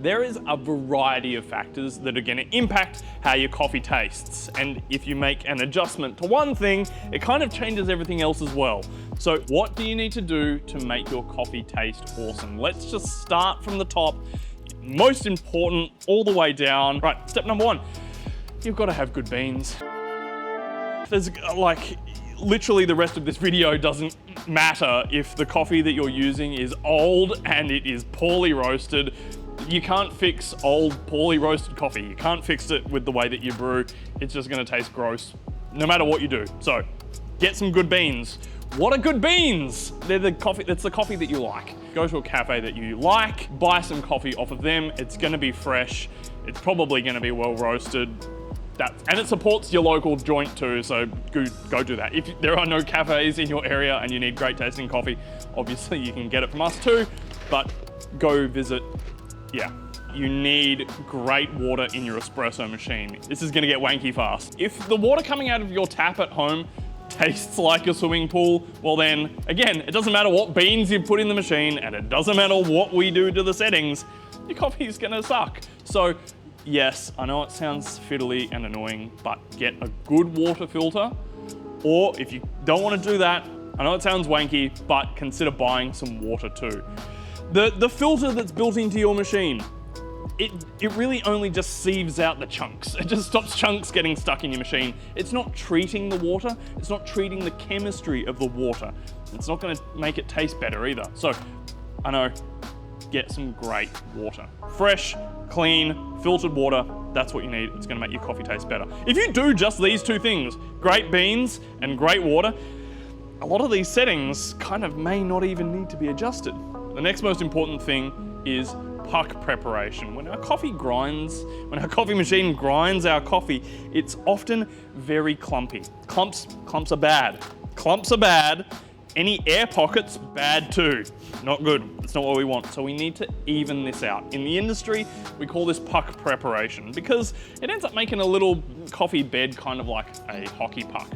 There is a variety of factors that are going to impact how your coffee tastes. And if you make an adjustment to one thing, it kind of changes everything else as well. So what do you need to do to make your coffee taste awesome? Let's just start from the top. Most important, all the way down. Right, step number one, you've got to have good beans. There's literally the rest of this video doesn't matter if the coffee that you're using is old and it is poorly roasted. You can't fix old, poorly roasted coffee. You can't fix it with the way that you brew. It's just gonna taste gross, no matter what you do. So, get some good beans. What are good beans? They're the coffee, that's the coffee that you like. Go to a cafe that you like, buy some coffee off of them. It's gonna be fresh. It's probably gonna be well roasted. And it supports your local joint too, so go do that. If there are no cafes in your area and you need great tasting coffee, obviously you can get it from us too, but go visit. Yeah, you need great water in your espresso machine. This is gonna get wanky fast. If the water coming out of your tap at home tastes like a swimming pool, well then, again, it doesn't matter what beans you put in the machine and it doesn't matter what we do to the settings, your coffee is gonna suck. So yes, I know it sounds fiddly and annoying, but get a good water filter, or if you don't wanna do that, I know it sounds wanky, but consider buying some water too. The filter that's built into your machine, it really only just sieves out the chunks. It just stops chunks getting stuck in your machine. It's not treating the water. It's not treating the chemistry of the water. It's not gonna make it taste better either. So, I know, get some great water. Fresh, clean, filtered water, that's what you need. It's gonna make your coffee taste better. If you do just these two things, great beans and great water, a lot of these settings kind of may not even need to be adjusted. The next most important thing is puck preparation. When our coffee machine grinds our coffee, it's often very clumpy. Clumps are bad. Clumps are bad. Any air pockets, bad too. Not good. It's not what we want. So we need to even this out. In the industry, we call this puck preparation because it ends up making a little coffee bed kind of like a hockey puck.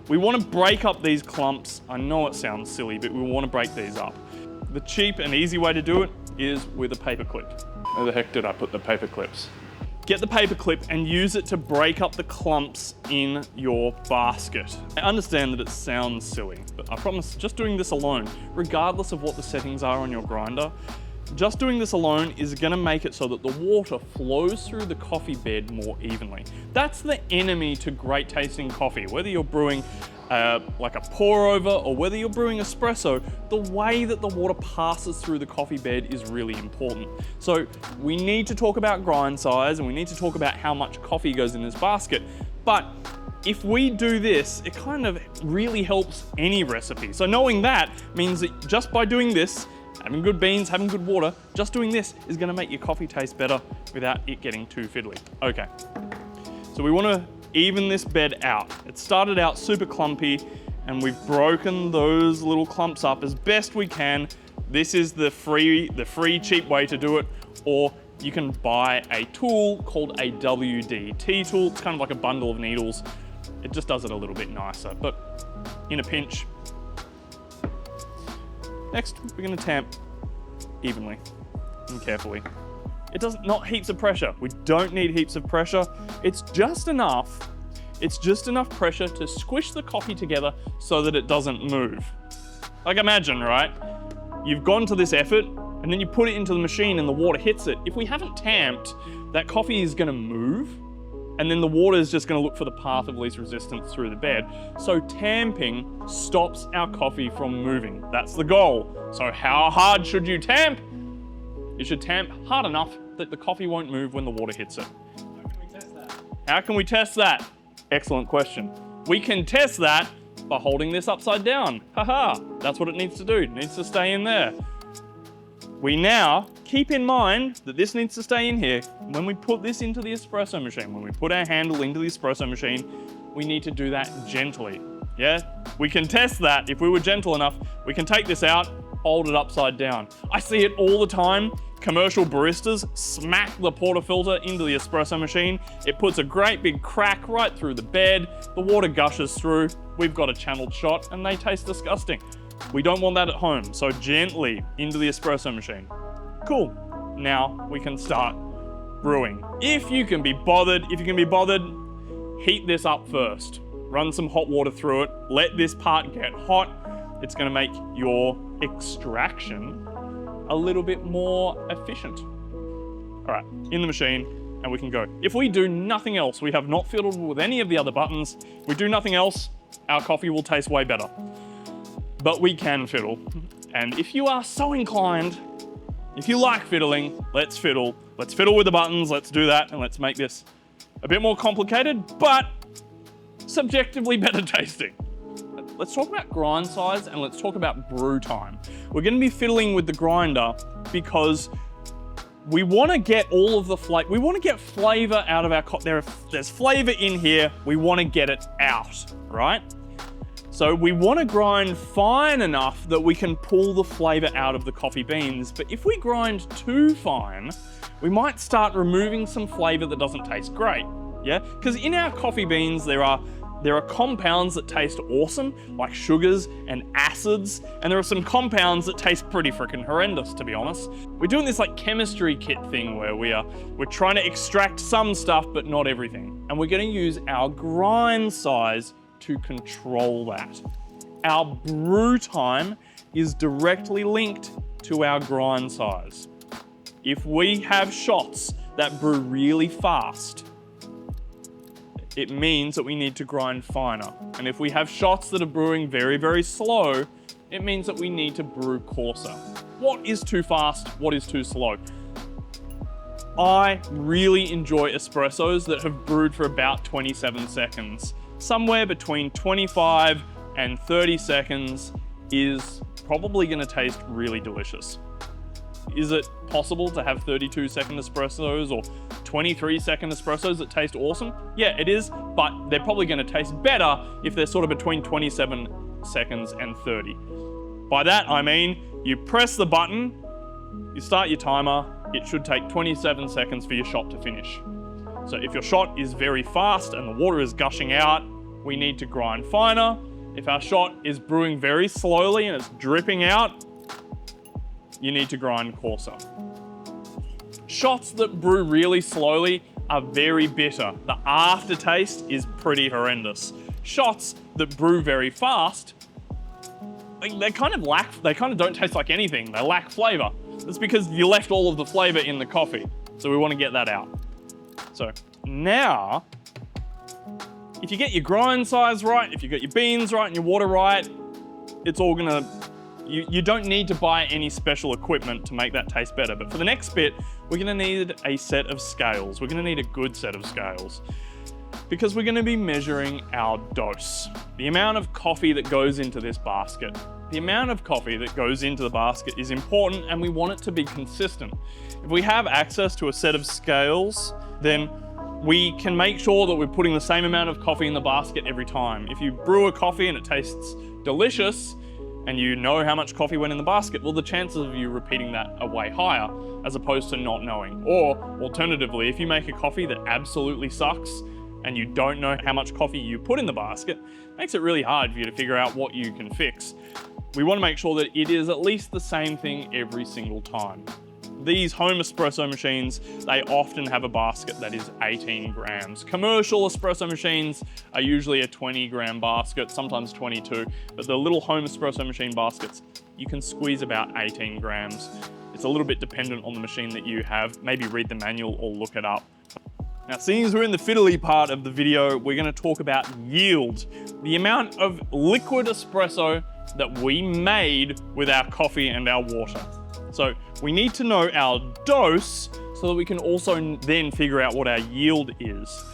We want to break up these clumps. I know it sounds silly, but we want to break these up. The cheap and easy way to do it is with a paper clip. Where the heck did I put the paper clips? Get the paper clip and use it to break up the clumps in your basket. I understand that it sounds silly, but I promise just doing this alone, regardless of what the settings are on your grinder, just doing this alone is gonna make it so that the water flows through the coffee bed more evenly. That's the enemy to great tasting coffee. Whether you're brewing like a pour over or whether you're brewing espresso, the way that the water passes through the coffee bed is really important. So we need to talk about grind size and we need to talk about how much coffee goes in this basket. But if we do this, it kind of really helps any recipe. So knowing that means that just by doing this, having good beans, having good water, just doing this is gonna make your coffee taste better without it getting too fiddly. Okay, so we wanna even this bed out. It started out super clumpy and we've broken those little clumps up as best we can. This is the free cheap way to do it, or you can buy a tool called a WDT tool. It's kind of like a bundle of needles. It just does it a little bit nicer, but in a pinch. Next, we're gonna tamp evenly and carefully. It doesn't, not heaps of pressure. We don't need heaps of pressure. It's just enough pressure to squish the coffee together so that it doesn't move. Like imagine, right? You've gone to this effort and then you put it into the machine and the water hits it. If we haven't tamped, that coffee is gonna move and then the water is just gonna look for the path of least resistance through the bed. So tamping stops our coffee from moving. That's the goal. So how hard should you tamp? You should tamp hard enough that the coffee won't move when the water hits it. How can we test that? How can we test that? Excellent question. We can test that by holding this upside down. Haha, that's what it needs to do. It needs to stay in there. We now keep in mind that this needs to stay in here. When we put this into the espresso machine, when we put our handle into the espresso machine, we need to do that gently. Yeah, we can test that. If we were gentle enough, we can take this out, hold it upside down. I see it all the time. Commercial baristas smack the portafilter into the espresso machine. It puts a great big crack right through the bed. The water gushes through. We've got a channeled shot and they taste disgusting. We don't want that at home, so gently into the espresso machine. Cool. now we can start brewing. If you can be bothered, heat this up first. Run some hot water through it, let this part get hot. It's gonna make your extraction a little bit more efficient. All right, in the machine, and we can go. If we do nothing else, we have not fiddled with any of the other buttons, we do nothing else, our coffee will taste way better. But we can fiddle. And if you are so inclined, if you like fiddling, let's fiddle. Let's fiddle with the buttons, let's do that, and let's make this a bit more complicated, but subjectively better tasting. Let's talk about grind size and let's talk about brew time. We're gonna be fiddling with the grinder because we wanna get all of the flavor, we wanna get flavor out of our coffee. There's flavor in here, we wanna get it out, right? So we want to grind fine enough that we can pull the flavor out of the coffee beans. But if we grind too fine, we might start removing some flavor that doesn't taste great. Yeah, because in our coffee beans, there are compounds that taste awesome, like sugars and acids, and there are some compounds that taste pretty freaking horrendous, to be honest. We're doing this like chemistry kit thing where we're trying to extract some stuff, but not everything. And we're going to use our grind size to control that. Our brew time is directly linked to our grind size. If we have shots that brew really fast, it means that we need to grind finer. And if we have shots that are brewing very, very slow, it means that we need to brew coarser. What is too fast? What is too slow? I really enjoy espressos that have brewed for about 27 seconds. Somewhere between 25 and 30 seconds is probably going to taste really delicious. Is it possible to have 32-second espressos or 23-second espressos that taste awesome? Yeah, it is, but they're probably going to taste better if they're sort of between 27 seconds and 30. By that, I mean, you press the button, you start your timer, it should take 27 seconds for your shot to finish. So if your shot is very fast and the water is gushing out, we need to grind finer. If our shot is brewing very slowly and it's dripping out, you need to grind coarser. Shots that brew really slowly are very bitter. The aftertaste is pretty horrendous. Shots that brew very fast, they kind of don't taste like anything. They lack flavor. That's because you left all of the flavor in the coffee. So we want to get that out. So now, if you get your grind size right, if you get your beans right and your water right, it's all gonna, you don't need to buy any special equipment to make that taste better. But for the next bit, we're gonna need a set of scales. We're gonna need a good set of scales because we're gonna be measuring our dose, the amount of coffee that goes into this basket. The amount of coffee that goes into the basket is important and we want it to be consistent. If we have access to a set of scales, then we can make sure that we're putting the same amount of coffee in the basket every time. If you brew a coffee and it tastes delicious and you know how much coffee went in the basket, well, the chances of you repeating that are way higher as opposed to not knowing. Or alternatively, if you make a coffee that absolutely sucks and you don't know how much coffee you put in the basket, it makes it really hard for you to figure out what you can fix. We want to make sure that it is at least the same thing every single time. These home espresso machines, they often have a basket that is 18 grams. Commercial espresso machines are usually a 20-gram basket, sometimes 22, but the little home espresso machine baskets, you can squeeze about 18 grams. It's a little bit dependent on the machine that you have. Maybe read the manual or look it up. Now, seeing as we're in the fiddly part of the video, we're going to talk about yield, the amount of liquid espresso that we made with our coffee and our water. So we need to know our dose so that we can also then figure out what our yield is.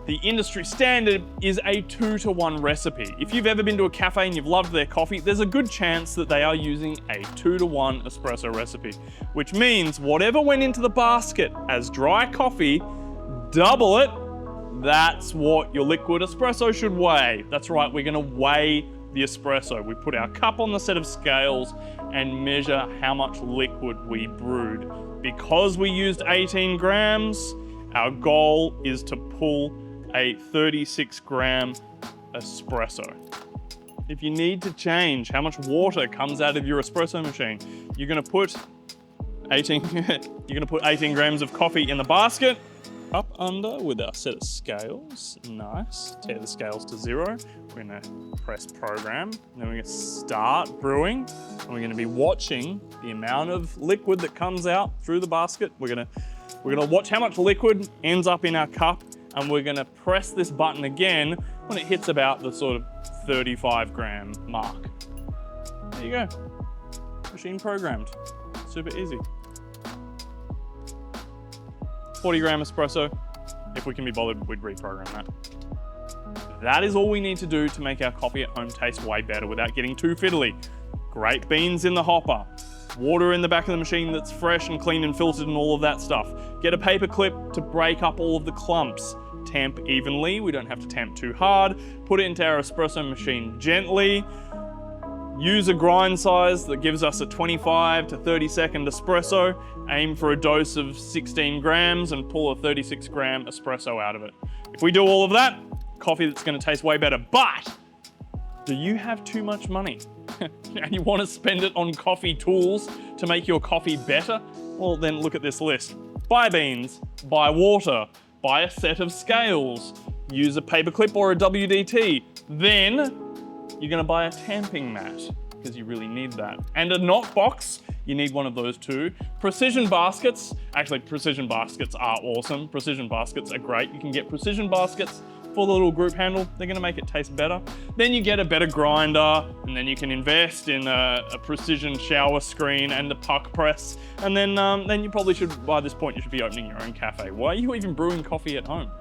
The industry standard is a 2-to-1 recipe. If you've ever been to a cafe and you've loved their coffee, there's a good chance that they are using a 2-to-1 espresso recipe, which means whatever went into the basket as dry coffee, double it, that's what your liquid espresso should weigh. That's right, we're gonna weigh the espresso. We put our cup on the set of scales and measure how much liquid we brewed. Because we used 18 grams, our goal is to pull a 36-gram espresso. If you need to change how much water comes out of your espresso machine, you're gonna put 18, you're gonna put 18 grams of coffee in the basket. Up under with our set of scales. Nice. Tear the scales to 0. We're gonna press program. Then we're gonna start brewing. And we're gonna be watching the amount of liquid that comes out through the basket. We're gonna watch how much liquid ends up in our cup, and we're gonna press this button again when it hits about the sort of 35 gram mark. There you go. Machine programmed. Super easy. 40 gram espresso. If we can be bothered, we'd reprogram that. That is all we need to do to make our coffee at home taste way better without getting too fiddly. Great beans in the hopper, water in the back of the machine that's fresh and clean and filtered and all of that stuff. Get a paper clip to break up all of the clumps. Tamp evenly, we don't have to tamp too hard. Put it into our espresso machine gently. Use a grind size that gives us a 25 to 30 second espresso. Aim for a dose of 16 grams and pull a 36 gram espresso out of it. If we do all of that, coffee that's gonna taste way better. But do you have too much money and you wanna spend it on coffee tools to make your coffee better? Well, then look at this list. Buy beans, buy water, buy a set of scales, use a paperclip or a WDT. Then you're gonna buy a tamping mat because you really need that. And a knot box, you need one of those too. Precision baskets, actually precision baskets are awesome. Precision baskets are great. You can get precision baskets for the little group handle. They're gonna make it taste better. Then you get a better grinder, and then you can invest in a precision shower screen and a puck press. And then you probably should, by this point, you should be opening your own cafe. Why are you even brewing coffee at home?